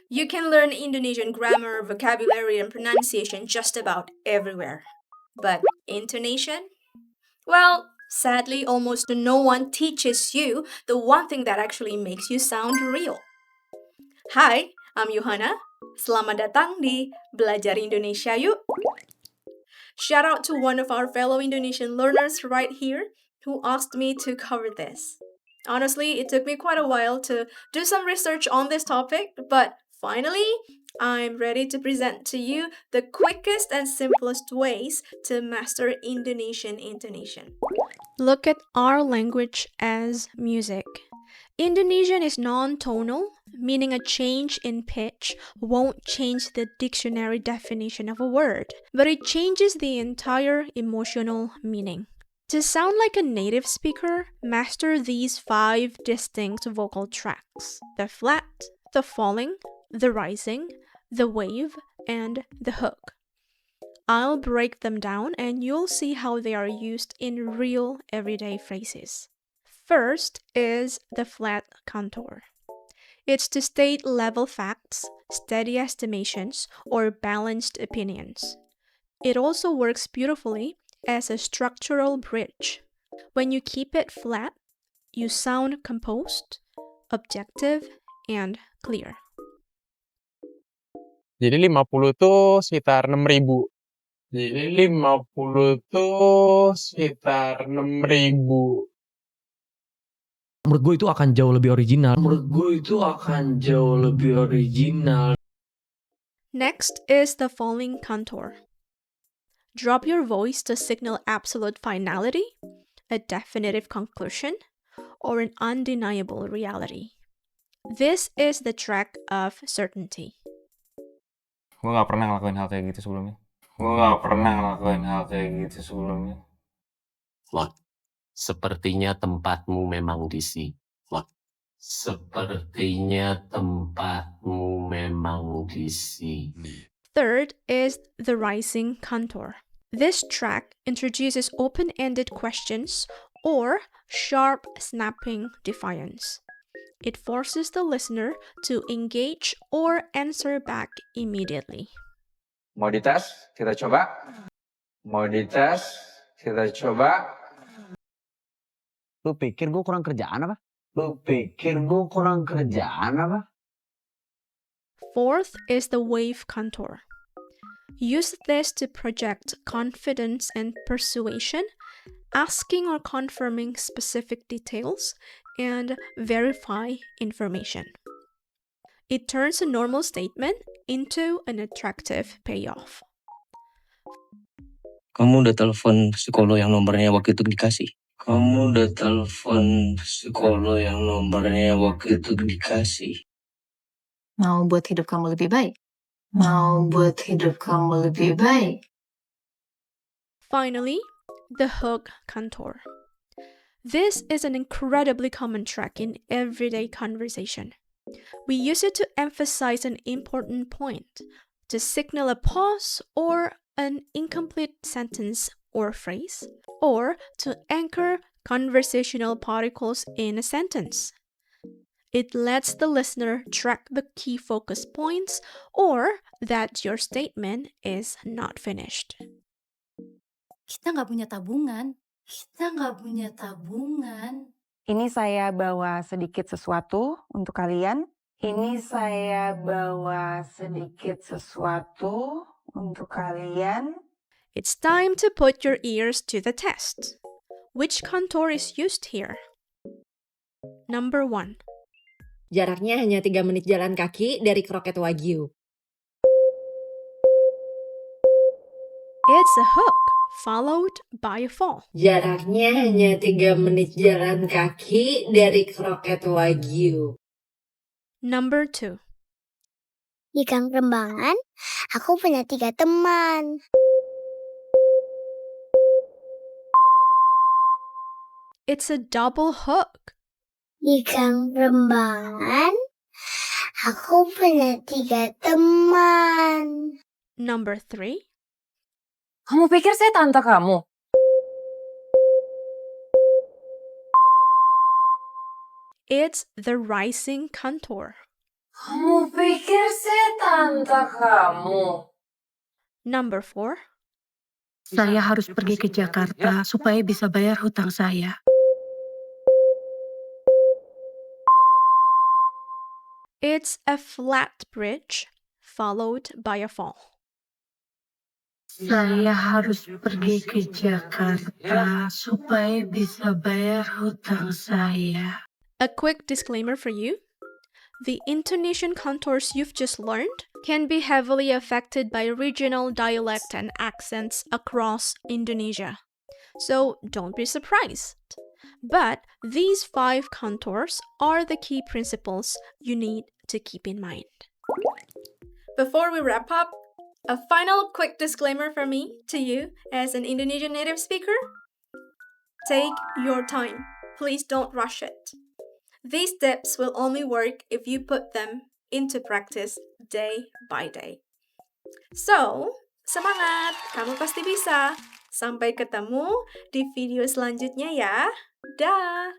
You can learn Indonesian grammar, vocabulary, and pronunciation just about everywhere. But intonation? Well, sadly, almost no one teaches you the one thing that actually makes you sound real. Hi, I'm Yohana. Selamat datang di Belajar Indonesia Yuk. Shout out to one of our fellow Indonesian learners right here who asked me to cover this. Honestly, it took me quite a while to do some research on this topic, but finally, I'm ready to present to you the quickest and simplest ways to master Indonesian intonation. Look at our language as music. Indonesian is non-tonal, meaning a change in pitch won't change the dictionary definition of a word, but it changes the entire emotional meaning. To sound like a native speaker, master these 5 distinct vocal tracks: the flat, the falling, the rising, the wave, and the hook. I'll break them down and you'll see how they are used in real everyday phrases. First is the flat contour. It's to state level facts, steady estimations, or balanced opinions. It also works beautifully as a structural bridge. When you keep it flat, you sound composed, objective, and clear. Jadi 50 tuh sekitar 6.000. Jadi 50 tuh sekitar 6.000. Menurut gue itu akan jauh lebih original. Next is the falling contour. Drop your voice to signal absolute finality, a definitive conclusion, or an undeniable reality. This is the track of certainty. Gue gak pernah ngelakuin hal kayak gitu sebelumnya. Lot, sepertinya tempatmu memang di sini. Lot, sepertinya tempatmu memang di sini. Third is the rising contour. This track introduces open-ended questions or sharp, snapping defiance. It forces the listener to engage or answer back immediately. Mau dites? Kita coba. Lu pikir gue kurang kerjaan apa? Fourth is the wave contour. Use this to project confidence and persuasion, asking or confirming specific details, and verify information. It turns a normal statement into an attractive payoff. Kamu udah telepon psikolog yang nomornya waktu itu dikasih? Mau buat hidup kamu lebih baik. Finally, the hook contour. This is an incredibly common track in everyday conversation. We use it to emphasize an important point, to signal a pause or an incomplete sentence or phrase, or to anchor conversational particles in a sentence. It lets the listener track the key focus points or that your statement is not finished. Kita nggak punya tabungan. Ini saya bawa sedikit sesuatu untuk kalian. It's time to put your ears to the test. Which contour is used here? Number 1. Jaraknya hanya 3 menit jalan kaki dari Kroket Wagyu. It's a hook, followed by a fall. Jaraknya hanya 3 menit jalan kaki dari Kroket Wagyu. Number 2. Di Gang Rembangan, aku punya 3 teman. It's a double hook. Di Gang Rembangan, aku punya 3 teman. Number 3. Kamu pikir saya tante kamu? It's the rising contour. Kamu pikir saya tante kamu? Number 4. Saya harus pergi ke Jakarta supaya bisa bayar hutang saya. It's a flat bridge followed by a fall. Saya harus pergi ke Jakarta supaya bisa bayar hutang saya. A quick disclaimer for you. The intonation contours you've just learned can be heavily affected by regional dialect and accents across Indonesia. So don't be surprised. But these 5 contours are the key principles you need to keep in mind. Before we wrap up, a final quick disclaimer from me to you as an Indonesian native speaker. Take your time. Please don't rush it. These tips will only work if you put them into practice day by day. So, semangat! Kamu pasti bisa! Sampai ketemu di video selanjutnya ya. Dah!